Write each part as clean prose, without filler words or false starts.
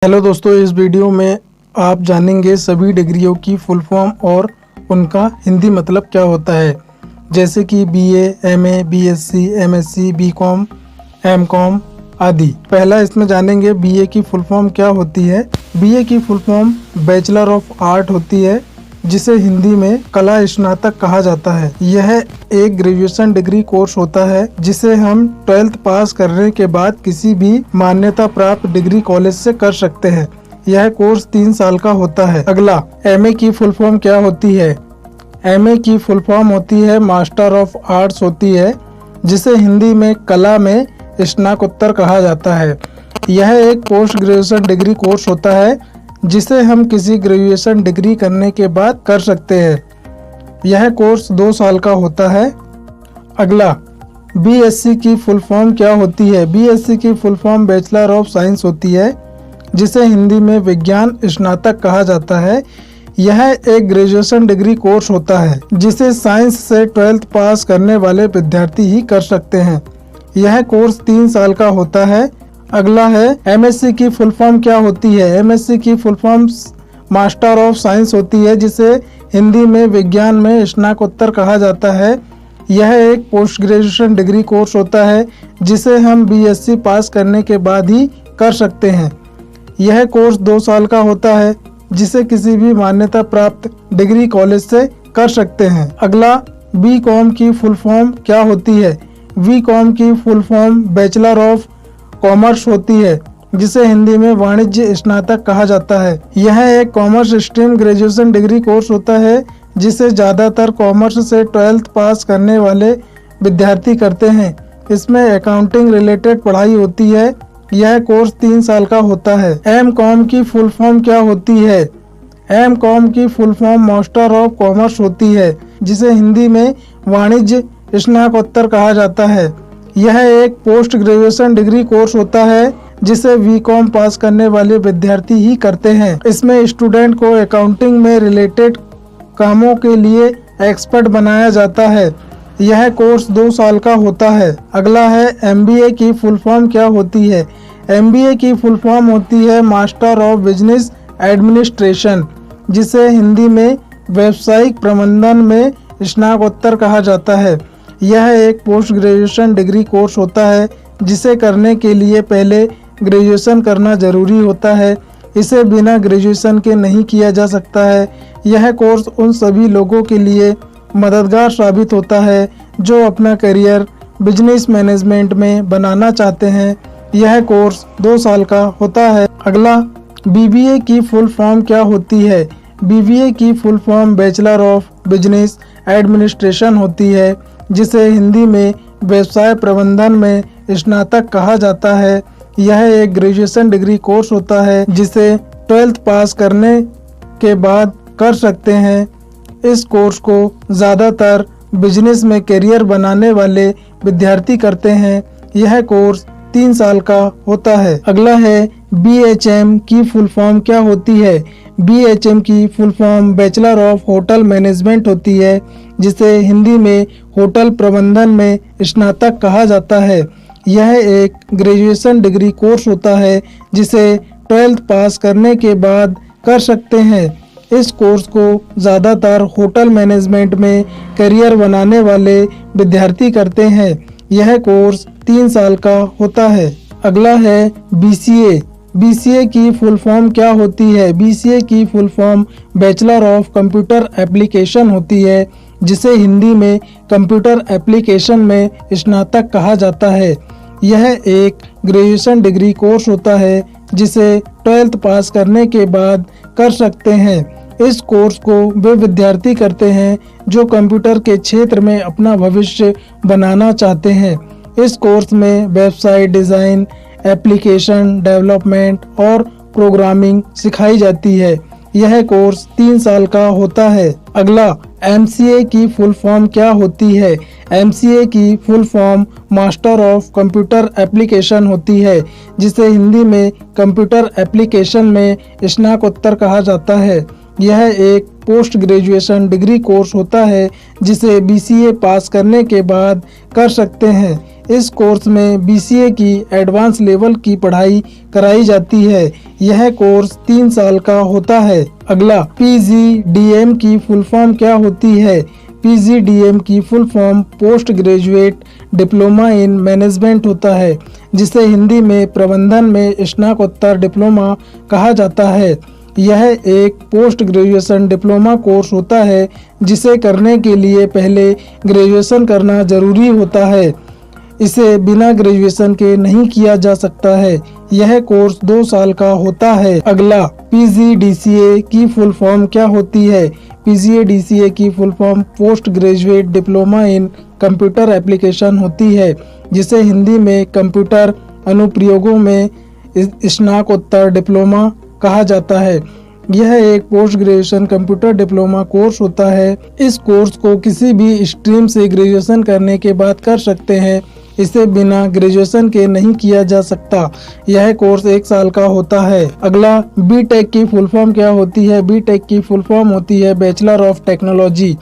Hello दोस्तों, इस video में आप जानेंगे सभी डिग्रियों की फुल फॉर्म और उनका हिंदी मतलब क्या होता है, जैसे कि BA, MA, BSc, MSc, BCom, MCom आदि। पहला इसमें जानेंगे बीए की फुल फॉर्म क्या होती है। बीए की full form bachelor of art होती है, जिसे हिंदी में कला स्नातक कहा जाता है। यह एक ग्रेजुएशन डिग्री कोर्स होता है जिसे हम 12th पास करने के बाद किसी भी मान्यता प्राप्त डिग्री कॉलेज से कर सकते हैं। यह कोर्स 3 साल का होता है। अगला, एमए की फुल फॉर्म क्या होती है। एमए की फुल फॉर्म होती है मास्टर ऑफ आर्ट्स होती है, जिसे हिंदी में कला में स्नातकोत्तर कहा जाता है। यह एक पोस्ट ग्रेजुएशन डिग्री कोर्स होता है जिसे हम किसी ग्रेजुएशन डिग्री करने के बाद कर सकते हैं। यह कोर्स 2 साल का होता है। अगला, बीएससी की फुल फॉर्म क्या होती है। बीएससी की full form bachelor of science होती है, जिसे हिंदी में विज्ञान स्नातक कहा जाता है। यह एक ग्रेजुएशन डिग्री कोर्स होता है जिसे साइंस से 12th पास करने वाले विद्यार्थी ही कर सकते हैं। यह कोर्स 3 साल का होता है। अगला है, एमएससी की फुल फॉर्म क्या होती है। एमएससी की full form master of science होती है, जिसे हिंदी में विज्ञान में स्नातकोत्तर कहा जाता है। यह एक पोस्ट ग्रेजुएशन डिग्री कोर्स होता है जिसे हम बीएससी पास करने के बाद ही कर सकते हैं। यह कोर्स 2 साल का होता है, जिसे किसी भी मान्यता प्राप्त डिग्री कॉलेज से कर सकते हैं। अगला, बीकॉम की फुल फॉर्म क्या होती है। बीकॉम की full form bachelor of commerce होती है, जिसे हिंदी में वाणिज्य स्नातक कहा जाता है। यह एक commerce stream graduation degree course होता है जिसे ज़्यादातर कॉमर्स से 12th पास करने वाले विद्यार्थी करते हैं। इसमें अकाउंटिंग रिलेटेड पढ़ाई होती है। यह कोर्स 3 साल का होता है। एमकॉम की फुल फॉर्म क्या होती है। एमकॉम की full form master of commerce होती है, जिसे हिंदी में वाणिज्य स्नातकोत्तर कहा जाता है। यह एक पोस्ट ग्रेजुएशन डिग्री कोर्स होता है जिसे बीकॉम पास करने वाले विद्यार्थी ही करते हैं। इसमें स्टूडेंट को अकाउंटिंग में रिलेटेड कामों के लिए एक्सपर्ट बनाया जाता है। यह कोर्स 2 साल का होता है। अगला है, एमबीए की फुल फॉर्म क्या होती है। एमबीए की फुल फॉर्म होती है मास्टर ऑफ बिजनेस एडमिनिस्ट्रेशन, जिसे हिंदी में व्यावसायिक प्रबंधन में स्नातकोत्तर कहा जाता है। यह एक पोस्ट ग्रेजुएशन डिग्री कोर्स होता है जिसे करने के लिए पहले ग्रेजुएशन करना जरूरी होता है। इसे बिना ग्रेजुएशन के नहीं किया जा सकता है। यह कोर्स उन सभी लोगों के लिए मददगार साबित होता है जो अपना करियर बिजनेस मैनेजमेंट में बनाना चाहते हैं। यह कोर्स 2 साल का होता है। अगला, बीबीए की फुल फॉर्म क्या होती है। बीबीए की full form bachelor of business administration होती है, जिसे हिंदी में व्यवसाय प्रबंधन में स्नातक कहा जाता है। यह एक ग्रेजुएशन डिग्री कोर्स होता है जिसे 12th पास करने के बाद कर सकते हैं। इस कोर्स को ज़्यादातर बिजनेस में करियर बनाने वाले विद्यार्थी करते हैं। यह कोर्स 3 साल का होता है। अगला है, बीएचएम की फुल फॉर्म क्या होती है। बीएचएम की full form bachelor of hotel management होती है, जिसे हिंदी में होटल प्रबंधन में स्नातक कहा जाता है। यह एक ग्रेजुएशन डिग्री कोर्स होता है जिसे 12th पास करने के बाद कर सकते हैं। इस कोर्स को ज़्यादातर होटल मैनेजमेंट में करियर बनाने वाले विद्यार्थी करते हैं। यह कोर्स 3 साल का होता है। अगला है, बीसीए। बीसीए की फुल फॉर्म क्या होती है। बीसीए की full form bachelor of computer application होती है, जिसे हिंदी में कंप्यूटर एप्लीकेशन में स्नातक कहा जाता है। यह एक ग्रेजुएशन डिग्री कोर्स होता है जिसे 12th पास करने के बाद कर सकते हैं। इस कोर्स को वे विद्यार्थी करते हैं जो कंप्यूटर के क्षेत्र में अपना भविष्य बनाना चाहते हैं। इस कोर्स में वेबसाइट डिज़ाइन, एप्लीकेशन डेवलपमेंट और प्रोग्रामिंग सिखाई जाती है। यह कोर्स 3 साल का होता है। अगला, एमसीए की फुल फॉर्म क्या होती है। एमसीए की full form master of computer application होती है, जिसे हिंदी में कंप्यूटर एप्लीकेशन में स्नातकोत्तर कहा जाता है। यह एक पोस्ट ग्रेजुएशन डिग्री कोर्स होता है जिसे बीसीए पास करने के बाद कर सकते हैं। इस कोर्स में BCA की एडवांस लेवल की पढ़ाई कराई जाती है। यह कोर्स 3 साल का होता है। अगला, PGDM की फुल फॉर्म क्या होती है? PGDM की full form post graduate diploma in management होता है, जिसे हिंदी में प्रबंधन में स्नातकोत्तर डिप्लोमा कहा जाता है। यह एक पोस्ट ग्रेजुएशन डिप्लोमा कोर्स होता है, जिसे करने के लिए पहले ग्रेजुएशन करना जरूरी होता है। इसे बिना ग्रेजुएशन के नहीं किया जा सकता है। यह कोर्स 2 साल का होता है। अगला, PGDCA की फुल फॉर्म क्या होती है? PGDCA की full form post graduate diploma in computer application होती है, जिसे हिंदी में कंप्यूटर अनुप्रयोगों में स्नातकोत्तर डिप्लोमा कहा जाता है। यह एक post graduation computer diploma course होता है। इस कोर्स को किसी भी स्ट्रीम से ग्रेजुएशन करने के बाद कर सकते हैं। इसे बिना ग्रेजुएशन के नहीं किया जा सकता। यह कोर्स 1 साल का होता है। अगला, BTech की फुल फॉर्म क्या होती है? BTech की फुल फॉर्म होती है बैचलर ऑफ टेक्नोलॉजी,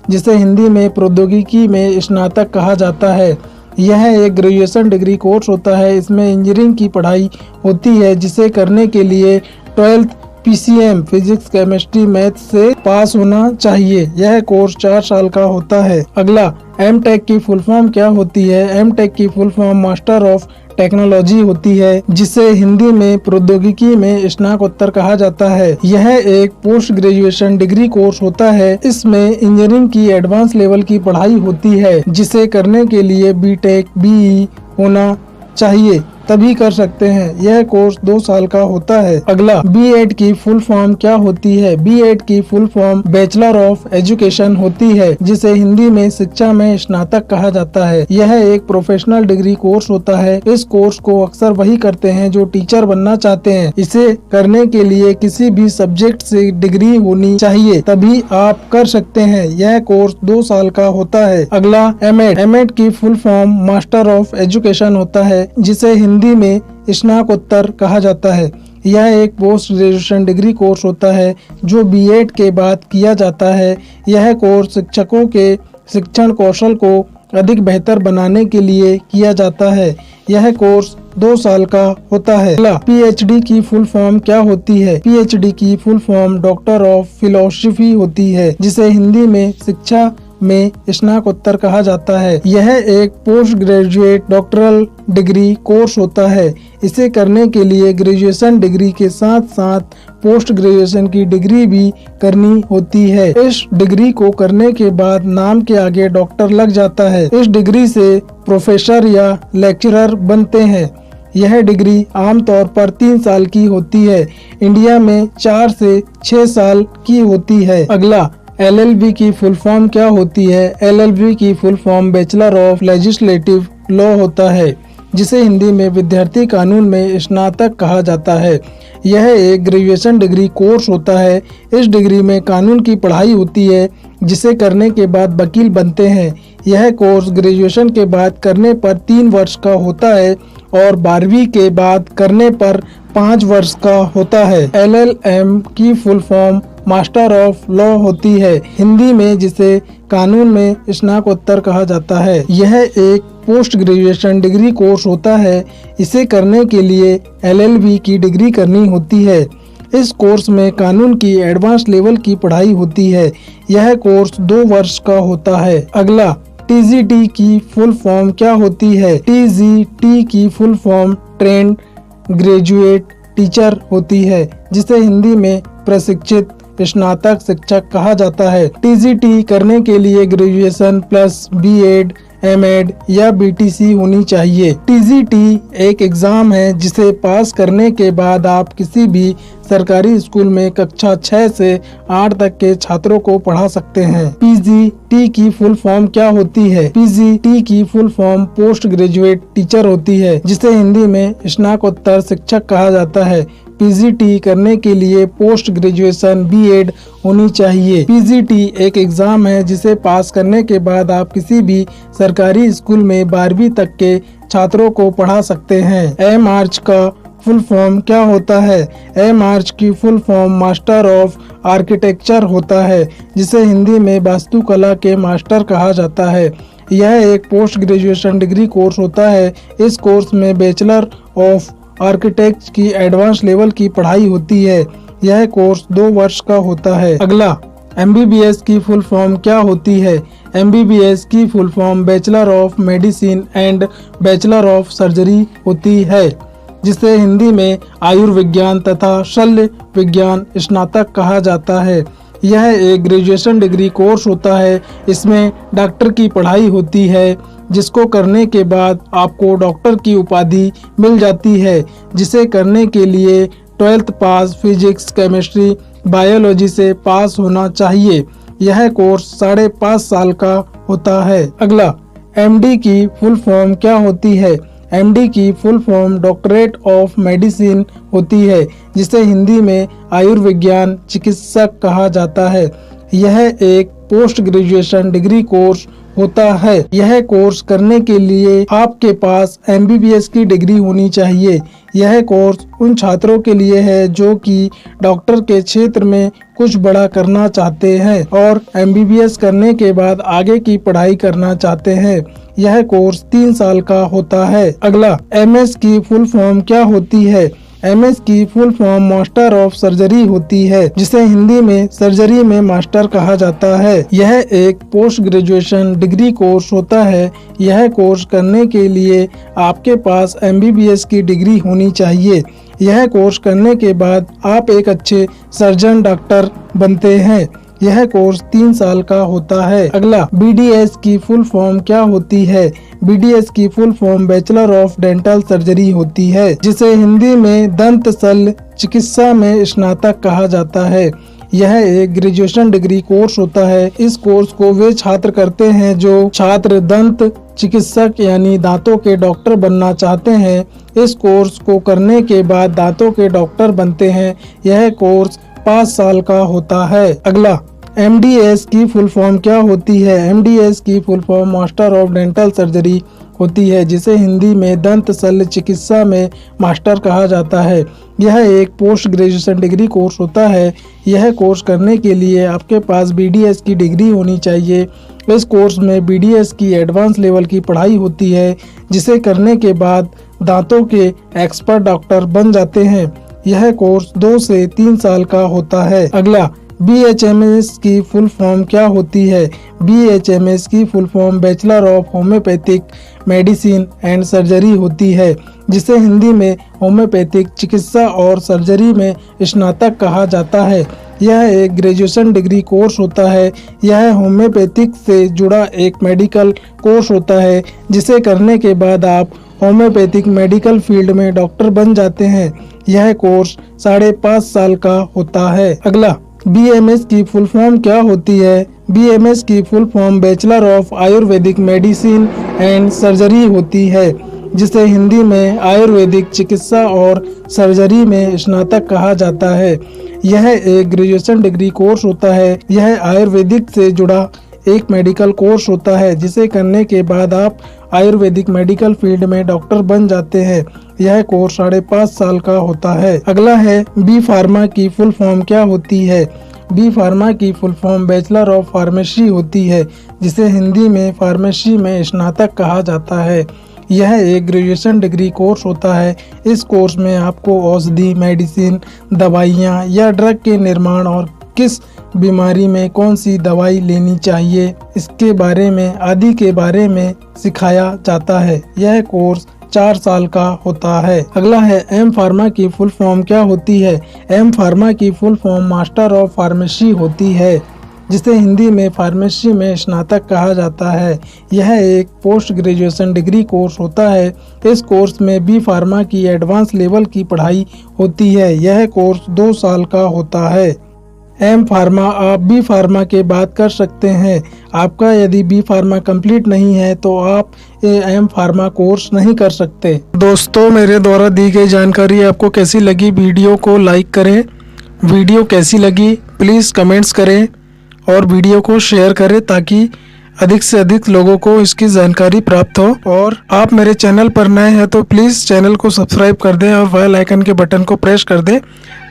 जिसे हिंदी में प्रौद्योगिकी में स्नातक कहा जाता है। यह एक ग्रेजुएशन डिग्री कोर्स होता है। इसमें इंजीनियरिंग की पढ़ाई होती है, जिसे करने के लिए 12th PCM physics chemistry math से पास होना चाहिए। यह कोर्स 4 साल का होता है। अगला, MTech की फुल फॉर्म क्या होती है? MTech की full form master of technology होती है, जिसे हिंदी में प्रौद्योगिकी में स्नातकोत्तर कहा जाता है। यह एक पोस्ट ग्रेजुएशन डिग्री कोर्स होता है। इसमें इंजीनियरिंग की एडवांस लेवल की पढ़ाई होती है, जिसे करने के लिए BTech BE होना चाहिए, तभी कर सकते हैं। यह कोर्स 2 साल का होता है। अगला, B.Ed की फुल फॉर्म क्या होती है? B.Ed की full form bachelor of education होती है, जिसे हिंदी में शिक्षा में स्नातक कहा जाता है। यह एक प्रोफेशनल डिग्री कोर्स होता है। इस कोर्स को अक्सर वही करते हैं जो टीचर बनना चाहते हैं। इसे करने के लिए किसी भी सब्जेक्ट से डिग्री होनी चाहिए, तभी आप कर सकते हैं। यह कोर्स 2 साल का होता है। अगला, M.Ed की full form master of education होता है, जिसे हिंदी में स्नातकोत्तर कहा जाता है। यह एक पोस्ट ग्रेजुएशन डिग्री कोर्स होता है, जो B.Ed के बाद किया जाता है। यह कोर्स शिक्षकों के शिक्षण कौशल को अधिक बेहतर बनाने के लिए किया जाता है। यह कोर्स 2 साल का होता है। PhD की फुल फॉर्म क्या होती है? PhD की full form doctor of philosophy होती है, जिसे हिंदी में शिक्षा में स्नातकोत्तर कहा जाता है। यह एक post graduate doctoral degree course होता है। इसे करने के लिए ग्रेजुएशन डिग्री के साथ साथ पोस्ट ग्रेजुएशन की डिग्री भी करनी होती है। इस डिग्री को करने के बाद नाम के आगे डॉक्टर लग जाता है। इस डिग्री से प्रोफेसर या लेक्चरर बनते हैं। यह डिग्री आमतौर पर 3 साल की होती है। इंडिया में 4 से 6 साल की होती है। अगला, LLB की फुल फॉर्म क्या होती है? LLB की full form bachelor of legislative law होता है, जिसे हिंदी में विद्यार्थी कानून में स्नातक कहा जाता है। यह एक ग्रेजुएशन डिग्री कोर्स होता है। इस डिग्री में कानून की पढ़ाई होती है, जिसे करने के बाद वकील बनते हैं। यह कोर्स ग्रेजुएशन के बाद करने पर 3 वर्ष का होता है और 12वीं के बाद करने पर 5 वर्ष का होता है। LLM की full form master of law होती है, हिंदी में जिसे कानून में स्नातकोत्तर कहा जाता है। यह एक पोस्ट ग्रेजुएशन डिग्री कोर्स होता है। इसे करने के लिए LLB की डिग्री करनी होती है। इस कोर्स में कानून की एडवांस लेवल की पढ़ाई होती है। यह कोर्स 2 वर्ष का होता है। अगला, TGT की फुल फॉर्म क्या होती है? TGT की full form trained graduate teacher होती है, जिसे हिंदी में प्रशिक्षित स्नातक शिक्षक कहा जाता है। TGT करने के लिए ग्रेजुएशन प्लस B.Ed, M.Ed या BTC होनी चाहिए। TGT एक एग्जाम है, जिसे पास करने के बाद आप किसी भी सरकारी स्कूल में कक्षा 6 से 8 तक के छात्रों को पढ़ा सकते हैं। PGT की फुल फॉर्म क्या होती है? PGT की full form post graduate teacher होती है, जिसे हिंदी में स्नातकोत्तर शिक्षक कहा जाता है। PGT करने के लिए पोस्ट ग्रेजुएशन B.Ed होनी चाहिए। PGT एक एग्जाम है, जिसे पास करने के बाद आप किसी भी सरकारी स्कूल में 12वीं तक के छात्रों को पढ़ा सकते हैं। M.Arch का फुल फॉर्म क्या होता है? M.Arch की full form master of architecture होता है, जिसे हिंदी में वास्तुकला के मास्टर कहा जाता है। यह एक पोस्ट ग्रेजुएशन डिग्री कोर्स होता है। इस कोर्स में बैचलर ऑफ आर्किटेक्ट की एडवांस लेवल की पढ़ाई होती है। यह कोर्स 2 वर्ष का होता है। अगला, MBBS की फुल फॉर्म क्या होती है? MBBS की full form bachelor of medicine and bachelor of surgery होती है, जिसे हिंदी में आयुर्विज्ञान तथा शल्य विज्ञान स्नातक कहा जाता है। यह एक ग्रेजुएशन डिग्री कोर्स होता है। इसमें डॉक्टर की पढ़ाई होती है, जिसको करने के बाद आपको डॉक्टर की उपाधि मिल जाती है, जिसे करने के लिए 12th पास फिजिक्स, केमिस्ट्री, बायोलॉजी से पास होना चाहिए। यह कोर्स 5.5 साल का होता है। अगला, MD की फुल फॉर्म क्या होती है? MD की full form doctorate of medicine होती है, जिसे हिंदी में आयुर्विज्ञान चिकित्सक कहा जाता है। यह एक पोस्ट ग्रेजुएशन डिग्री कोर्स होता है। यह कोर्स करने के लिए आपके पास MBBS की डिग्री होनी चाहिए। यह कोर्स उन छात्रों के लिए है जो कि डॉक्टर के क्षेत्र में कुछ बड़ा करना चाहते हैं और MBBS करने के बाद आगे की पढ़ाई करना चाहते हैं। यह कोर्स 3 साल का होता है। अगला, MS की फुल फॉर्म क्या होती है? MS की full form master of surgery होती है, जिसे हिंदी में सर्जरी में मास्टर कहा जाता है। यह एक पोस्ट ग्रेजुएशन डिग्री कोर्स होता है। यह कोर्स करने के लिए आपके पास MBBS की डिग्री होनी चाहिए। यह कोर्स करने के बाद आप एक अच्छे सर्जन डॉक्टर बनते हैं। यह कोर्स 3 साल का होता है। अगला, BDS की फुल फॉर्म क्या होती है? BDS की full form bachelor of dental surgery होती है, जिसे हिंदी में दंत शल्य चिकित्सा में स्नातक कहा जाता है। यह एक ग्रेजुएशन डिग्री कोर्स होता है। इस कोर्स को वे छात्र करते हैं जो छात्र दंत चिकित्सक यानी दांतों के डॉक्टर बनना चाहते हैं। इस कोर्स को करने के बाद दांतों के डॉक्टर बनते हैं। यह कोर्स 5 साल का होता है। अगला, MDS की फुल फॉर्म क्या होती है? MDS की full form master of dental surgery होती है, जिसे हिंदी में दंत शल्य चिकित्सा में मास्टर कहा जाता है। यह एक पोस्ट ग्रेजुएशन डिग्री कोर्स होता है। यह कोर्स करने के लिए आपके पास BDS की डिग्री होनी चाहिए। इस कोर्स में BDS की एडवांस लेवल की पढ़ाई होती है, जिसे करने के बाद दांतों के एक्सपर्ट डॉक्टर बन जाते हैं। यह कोर्स 2 से 3 साल का होता है। अगला, BHMS की फुल फॉर्म क्या होती है? BHMS की full form bachelor of homeopathic medicine and surgery होती है, जिसे हिंदी में होम्योपैथिक चिकित्सा और सर्जरी में स्नातक कहा जाता है। यह एक ग्रेजुएशन डिग्री कोर्स होता है। यह होम्योपैथिक से जुड़ा एक मेडिकल कोर्स होता है, जिसे करने के बाद आप होम्योपैथिक मेडिकल फील्ड में डॉक्टर बन जाते हैं। यह कोर्स 5.5 साल का होता है। अगला, BMS की फुल फॉर्म क्या होती है? BMS की full form bachelor of Ayurvedic medicine and surgery होती है, जिसे हिंदी में आयुर्वेदिक चिकित्सा और सर्जरी में स्नातक कहा जाता है। यह एक ग्रेजुएशन डिग्री कोर्स होता है। यह आयुर्वेदिक से जुड़ा एक मेडिकल कोर्स होता है, जिसे करने के बाद आप आयुर्वेदिक मेडिकल फील्ड में डॉक्टर बन जाते हैं। यह कोर्स 5.5 साल का होता है। अगला है, B फार्मा की फुल फॉर्म क्या होती है? B फार्मा की full form bachelor of pharmacy होती है, जिसे हिंदी में फार्मेसी में स्नातक कहा जाता है। यह एक ग्रेजुएशन डिग्री कोर्स होता है। इस कोर्स में आपको औषधि, मेडिसिन, दवाइयाँ या ड्रग के निर्माण और किस बीमारी में कौन सी दवाई लेनी चाहिए इसके बारे में आदि के बारे में सिखाया जाता है। यह कोर्स 4 साल का होता है। अगला है, M फार्मा की फुल फॉर्म क्या होती है? M फार्मा की full form master of pharmacy होती है, जिसे हिंदी में फार्मेसी में स्नातक कहा जाता है। यह एक पोस्ट ग्रेजुएशन डिग्री कोर्स होता है। इस कोर्स में B फार्मा की एडवांस लेवल की पढ़ाई होती है। यह कोर्स 2 साल का होता है। M फार्मा आप B फार्मा के बाद कर सकते हैं। आपका यदि B फार्मा कंप्लीट नहीं है तो आप M फार्मा कोर्स नहीं कर सकते। दोस्तों, मेरे द्वारा दी गई जानकारी आपको कैसी लगी? वीडियो को लाइक करें। वीडियो कैसी लगी प्लीज़ कमेंट्स करें और वीडियो को शेयर करें ताकि अधिक से अधिक लोगों को इसकी जानकारी प्राप्त हो। और आप मेरे चैनल पर नए हैं तो प्लीज़ चैनल को सब्सक्राइब कर दें और बेल आइकन के बटन को प्रेस कर दें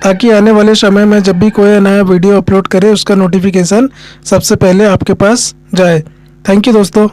ताकि आने वाले समय में जब भी कोई नया वीडियो अपलोड करे उसका नोटिफिकेशन सबसे पहले आपके पास जाए। थैंक यू दोस्तों।